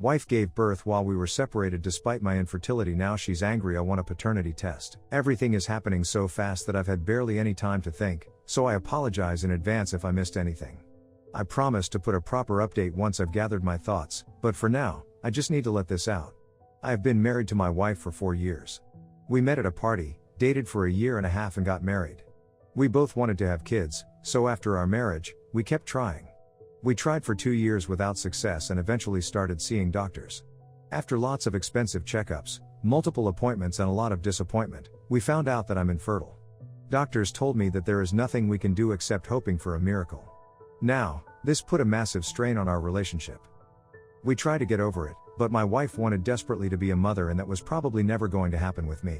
Wife gave birth while we were separated despite my infertility. Now she's angry. I want a paternity test. Everything is happening so fast that I've had barely any time to think, so I apologize in advance if I missed anything. I promise to put a proper update once I've gathered my thoughts, but for now, I just need to let this out. I have been married to my wife for 4 years. We met at a party, dated for a year and a half and got married. We both wanted to have kids, so after our marriage, we kept trying. We tried for 2 years without success and eventually started seeing doctors. After lots of expensive checkups, multiple appointments and a lot of disappointment, we found out that I'm infertile. Doctors told me that there is nothing we can do except hoping for a miracle. Now, this put a massive strain on our relationship. We tried to get over it, but my wife wanted desperately to be a mother and that was probably never going to happen with me.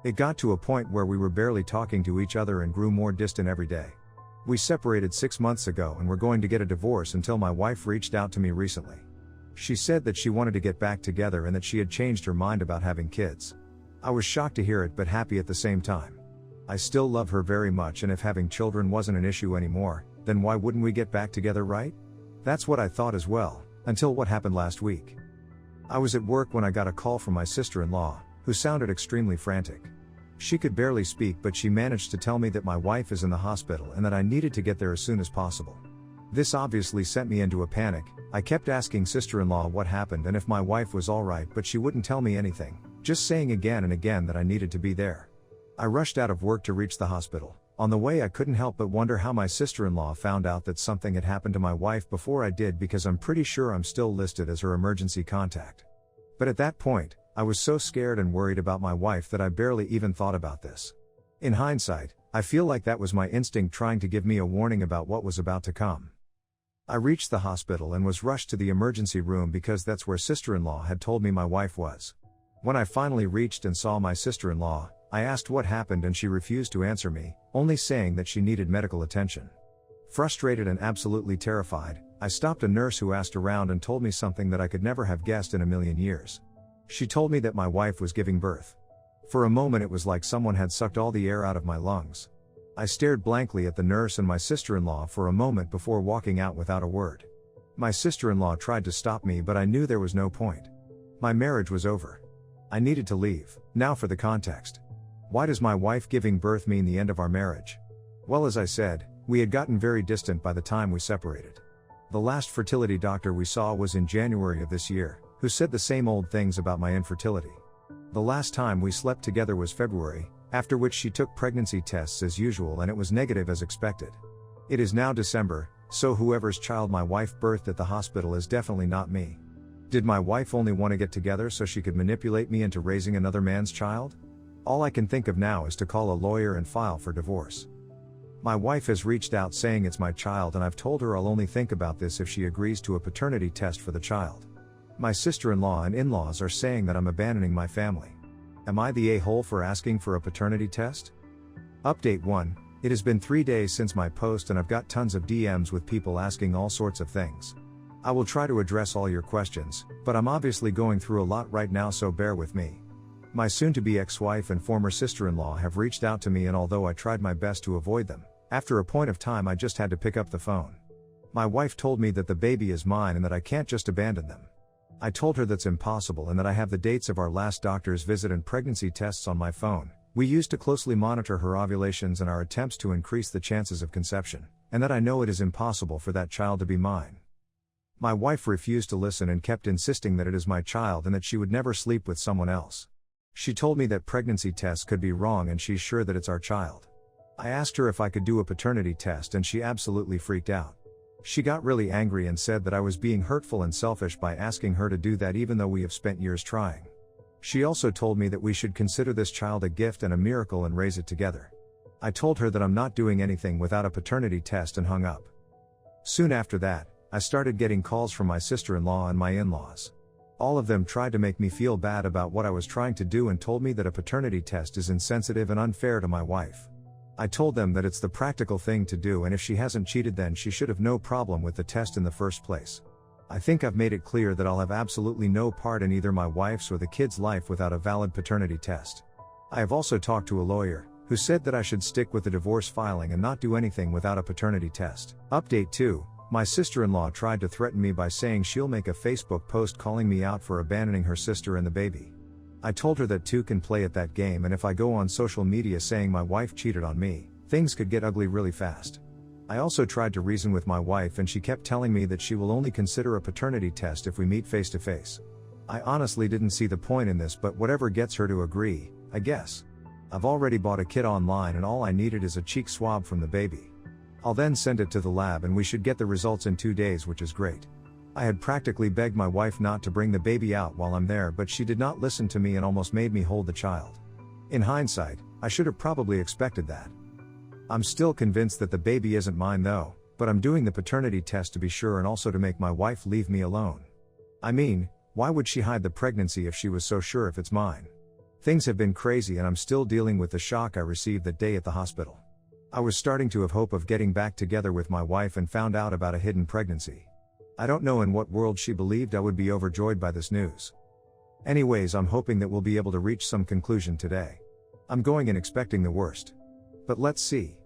It got to a point where we were barely talking to each other and grew more distant every day. We separated 6 months ago and were going to get a divorce until my wife reached out to me recently. She said that she wanted to get back together and that she had changed her mind about having kids. I was shocked to hear it but happy at the same time. I still love her very much, and if having children wasn't an issue anymore, then why wouldn't we get back together, right? That's what I thought as well, until what happened last week. I was at work when I got a call from my sister-in-law, who sounded extremely frantic. She could barely speak, but she managed to tell me that my wife is in the hospital and that I needed to get there as soon as possible. This obviously sent me into a panic. I kept asking sister-in-law what happened and if my wife was alright, but she wouldn't tell me anything, just saying again and again that I needed to be there. I rushed out of work to reach the hospital. On the way I couldn't help but wonder how my sister-in-law found out that something had happened to my wife before I did, because I'm pretty sure I'm still listed as her emergency contact. But at that point, I was so scared and worried about my wife that I barely even thought about this. In hindsight, I feel like that was my instinct trying to give me a warning about what was about to come. I reached the hospital and was rushed to the emergency room because that's where sister-in-law had told me my wife was. When I finally reached and saw my sister-in-law, I asked what happened and she refused to answer me, only saying that she needed medical attention. Frustrated and absolutely terrified, I stopped a nurse who asked around and told me something that I could never have guessed in a million years. She told me that my wife was giving birth. For a moment it was like someone had sucked all the air out of my lungs. I stared blankly at the nurse and my sister-in-law for a moment before walking out without a word. My sister-in-law tried to stop me, but I knew there was no point. My marriage was over. I needed to leave. Now for the context. Why does my wife giving birth mean the end of our marriage? Well, as I said, we had gotten very distant by the time we separated. The last fertility doctor we saw was in January of this year, who said the same old things about my infertility. The last time we slept together was February, after which she took pregnancy tests as usual and it was negative as expected. It is now December, so whoever's child my wife birthed at the hospital is definitely not me. Did my wife only want to get together so she could manipulate me into raising another man's child? All I can think of now is to call a lawyer and file for divorce. My wife has reached out saying it's my child, and I've told her I'll only think about this if she agrees to a paternity test for the child. My sister-in-law and in-laws are saying that I'm abandoning my family. Am I the a-hole for asking for a paternity test? Update 1. It has been 3 days since my post and I've got tons of DMs with people asking all sorts of things. I will try to address all your questions, but I'm obviously going through a lot right now, so bear with me. My soon-to-be ex-wife and former sister-in-law have reached out to me, and although I tried my best to avoid them, after a point of time I just had to pick up the phone. My wife told me that the baby is mine and that I can't just abandon them. I told her that's impossible and that I have the dates of our last doctor's visit and pregnancy tests on my phone. We used to closely monitor her ovulations and our attempts to increase the chances of conception, and that I know it is impossible for that child to be mine. My wife refused to listen and kept insisting that it is my child and that she would never sleep with someone else. She told me that pregnancy tests could be wrong and she's sure that it's our child. I asked her if I could do a paternity test and she absolutely freaked out. She got really angry and said that I was being hurtful and selfish by asking her to do that even though we have spent years trying. She also told me that we should consider this child a gift and a miracle and raise it together. I told her that I'm not doing anything without a paternity test and hung up. Soon after that, I started getting calls from my sister-in-law and my in-laws. All of them tried to make me feel bad about what I was trying to do and told me that a paternity test is insensitive and unfair to my wife. I told them that it's the practical thing to do, and if she hasn't cheated then she should have no problem with the test in the first place. I think I've made it clear that I'll have absolutely no part in either my wife's or the kid's life without a valid paternity test. I have also talked to a lawyer, who said that I should stick with the divorce filing and not do anything without a paternity test. Update 2. My sister-in-law tried to threaten me by saying she'll make a Facebook post calling me out for abandoning her sister and the baby. I told her that two can play at that game, and if I go on social media saying my wife cheated on me, things could get ugly really fast. I also tried to reason with my wife, and she kept telling me that she will only consider a paternity test if we meet face to face. I honestly didn't see the point in this, but whatever gets her to agree, I guess. I've already bought a kit online, and all I needed is a cheek swab from the baby. I'll then send it to the lab, and we should get the results in 2 days, which is great. I had practically begged my wife not to bring the baby out while I'm there, but she did not listen to me and almost made me hold the child. In hindsight, I should have probably expected that. I'm still convinced that the baby isn't mine though, but I'm doing the paternity test to be sure, and also to make my wife leave me alone. I mean, why would she hide the pregnancy if she was so sure if it's mine? Things have been crazy, and I'm still dealing with the shock I received that day at the hospital. I was starting to have hope of getting back together with my wife and found out about a hidden pregnancy. I don't know in what world she believed I would be overjoyed by this news. Anyways, I'm hoping that we'll be able to reach some conclusion today. I'm going in expecting the worst. But let's see.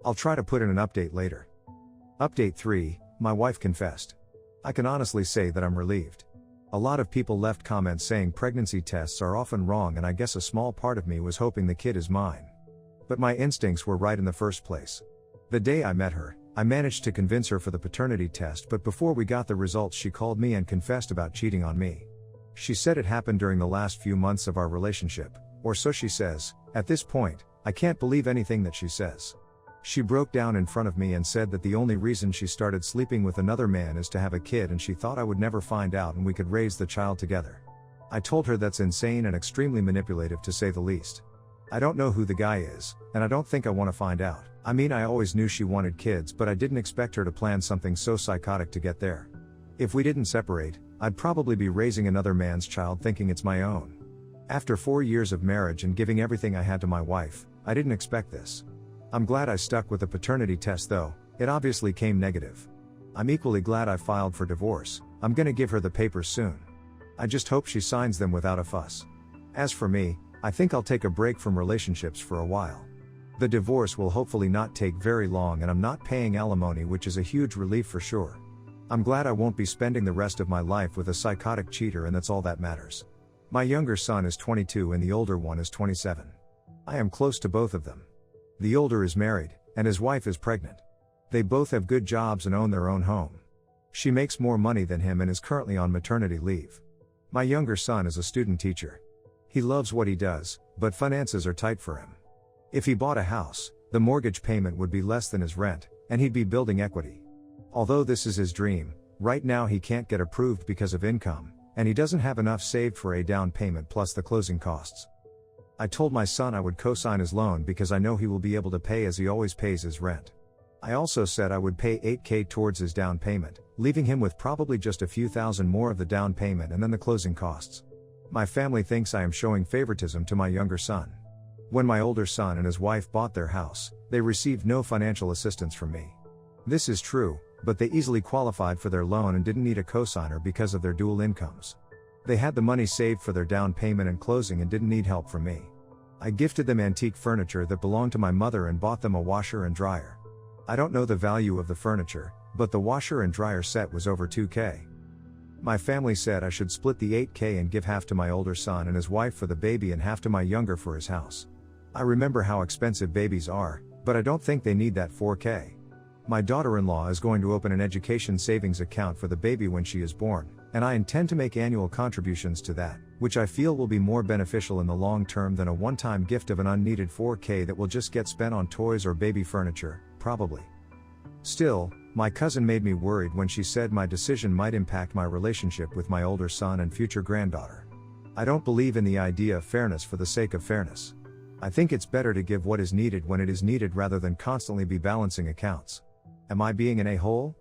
I'll try to put in an update later. Update 3, my wife confessed. I can honestly say that I'm relieved. A lot of people left comments saying pregnancy tests are often wrong, and I guess a small part of me was hoping the kid is mine. But my instincts were right in the first place. The day I met her, I managed to convince her for the paternity test, but before we got the results she called me and confessed about cheating on me. She said it happened during the last few months of our relationship, or so she says. At this point, I can't believe anything that she says. She broke down in front of me and said that the only reason she started sleeping with another man is to have a kid, and she thought I would never find out and we could raise the child together. I told her that's insane and extremely manipulative, to say the least. I don't know who the guy is, and I don't think I want to find out. I mean, I always knew she wanted kids, but I didn't expect her to plan something so psychotic to get there. If we didn't separate, I'd probably be raising another man's child thinking it's my own. After 4 years of marriage and giving everything I had to my wife, I didn't expect this. I'm glad I stuck with the paternity test though. It obviously came negative. I'm equally glad I filed for divorce. I'm gonna give her the papers soon. I just hope she signs them without a fuss. As for me, I think I'll take a break from relationships for a while. The divorce will hopefully not take very long, and I'm not paying alimony, which is a huge relief for sure. I'm glad I won't be spending the rest of my life with a psychotic cheater, and that's all that matters. My younger son is 22 and the older one is 27. I am close to both of them. The older is married, and his wife is pregnant. They both have good jobs and own their own home. She makes more money than him and is currently on maternity leave. My younger son is a student teacher. He loves what he does, but finances are tight for him. If he bought a house, the mortgage payment would be less than his rent, and he'd be building equity. Although this is his dream, right now he can't get approved because of income, and he doesn't have enough saved for a down payment plus the closing costs. I told my son I would co-sign his loan because I know he will be able to pay as he always pays his rent. I also said I would pay $8,000 towards his down payment, leaving him with probably just a few thousand more of the down payment and then the closing costs. My family thinks I am showing favoritism to my younger son. When my older son and his wife bought their house, they received no financial assistance from me. This is true, but they easily qualified for their loan and didn't need a cosigner because of their dual incomes. They had the money saved for their down payment and closing and didn't need help from me. I gifted them antique furniture that belonged to my mother and bought them a washer and dryer. I don't know the value of the furniture, but the washer and dryer set was over $2,000. My family said I should split the $8,000 and give half to my older son and his wife for the baby and half to my younger for his house. I remember how expensive babies are, but I don't think they need that $4,000. My daughter-in-law is going to open an education savings account for the baby when she is born, and I intend to make annual contributions to that, which I feel will be more beneficial in the long term than a one-time gift of an unneeded $4,000 that will just get spent on toys or baby furniture, probably. Still, my cousin made me worried when she said my decision might impact my relationship with my older son and future granddaughter. I don't believe in the idea of fairness for the sake of fairness. I think it's better to give what is needed when it is needed rather than constantly be balancing accounts. Am I being an a-hole?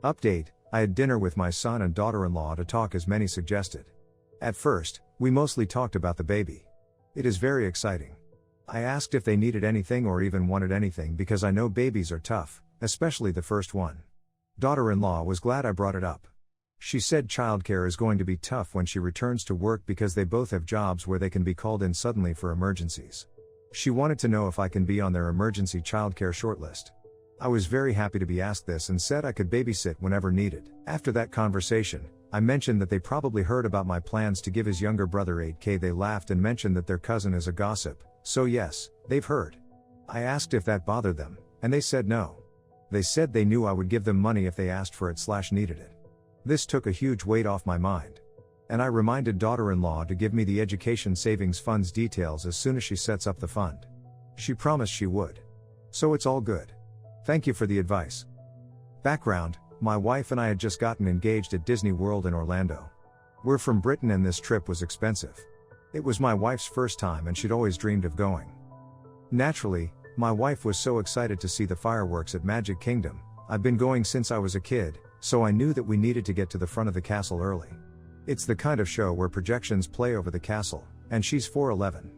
Update: I had dinner with my son and daughter-in-law to talk as many suggested. At first, we mostly talked about the baby. It is very exciting. I asked if they needed anything or even wanted anything because I know babies are tough, especially the first one. Daughter-in-law was glad I brought it up. She said childcare is going to be tough when she returns to work because they both have jobs where they can be called in suddenly for emergencies. She wanted to know if I can be on their emergency childcare shortlist. I was very happy to be asked this and said I could babysit whenever needed. After that conversation, I mentioned that they probably heard about my plans to give his younger brother 8K. They laughed and mentioned that their cousin is a gossip, so yes, they've heard. I asked if that bothered them, and they said no. They said they knew I would give them money if they asked for it/needed it. This took a huge weight off my mind. And I reminded daughter-in-law to give me the education savings fund's details as soon as she sets up the fund. She promised she would. So it's all good. Thank you for the advice. Background: my wife and I had just gotten engaged at Disney World in Orlando. We're from Britain and this trip was expensive. It was my wife's first time and she'd always dreamed of going. Naturally, my wife was so excited to see the fireworks at Magic Kingdom. I've been going since I was a kid, so I knew that we needed to get to the front of the castle early. It's the kind of show where projections play over the castle, and she's 4'11".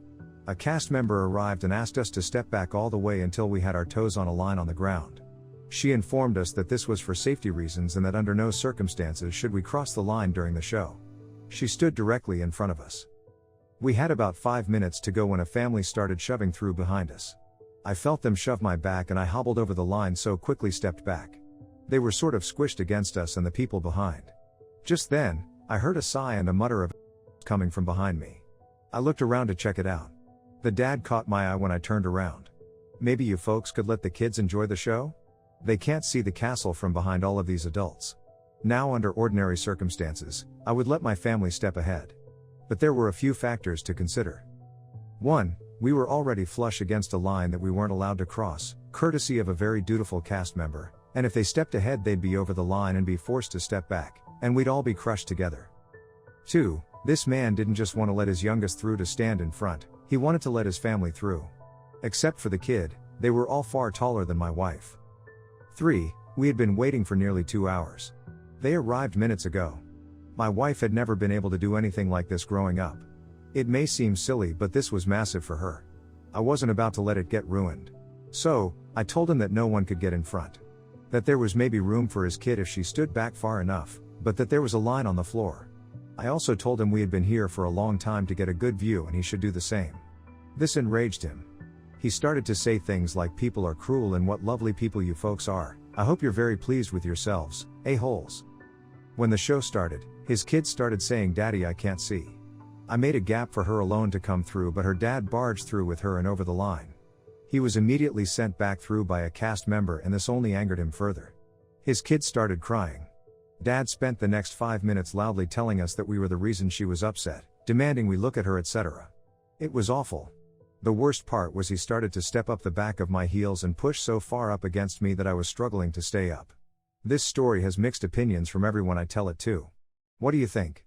A cast member arrived and asked us to step back all the way until we had our toes on a line on the ground. She informed us that this was for safety reasons and that under no circumstances should we cross the line during the show. She stood directly in front of us. We had about 5 minutes to go when a family started shoving through behind us. I felt them shove my back and I hobbled over the line, so quickly stepped back. They were sort of squished against us and the people behind. Just then, I heard a sigh and a mutter of coming from behind me. I looked around to check it out. The dad caught my eye when I turned around. Maybe you folks could let the kids enjoy the show? They can't see the castle from behind all of these adults. Now, under ordinary circumstances, I would let my family step ahead. But there were a few factors to consider. 1. We were already flush against a line that we weren't allowed to cross, courtesy of a very dutiful cast member, and if they stepped ahead they'd be over the line and be forced to step back, and we'd all be crushed together. 2. This man didn't just want to let his youngest through to stand in front, he wanted to let his family through. Except for the kid, they were all far taller than my wife. 3. We had been waiting for nearly 2 hours. They arrived minutes ago. My wife had never been able to do anything like this growing up. It may seem silly, but this was massive for her. I wasn't about to let it get ruined. So, I told him that no one could get in front. That there was maybe room for his kid if she stood back far enough, but that there was a line on the floor. I also told him we had been here for a long time to get a good view and he should do the same. This enraged him. He started to say things like people are cruel and what lovely people you folks are. I hope you're very pleased with yourselves, a-holes. When the show started, his kids started saying, "Daddy, I can't see." I made a gap for her alone to come through, but her dad barged through with her and over the line. He was immediately sent back through by a cast member and this only angered him further. His kids started crying. Dad spent the next 5 minutes loudly telling us that we were the reason she was upset, demanding we look at her, etc. It was awful. The worst part was he started to step up the back of my heels and push so far up against me that I was struggling to stay up. This story has mixed opinions from everyone I tell it to. What do you think?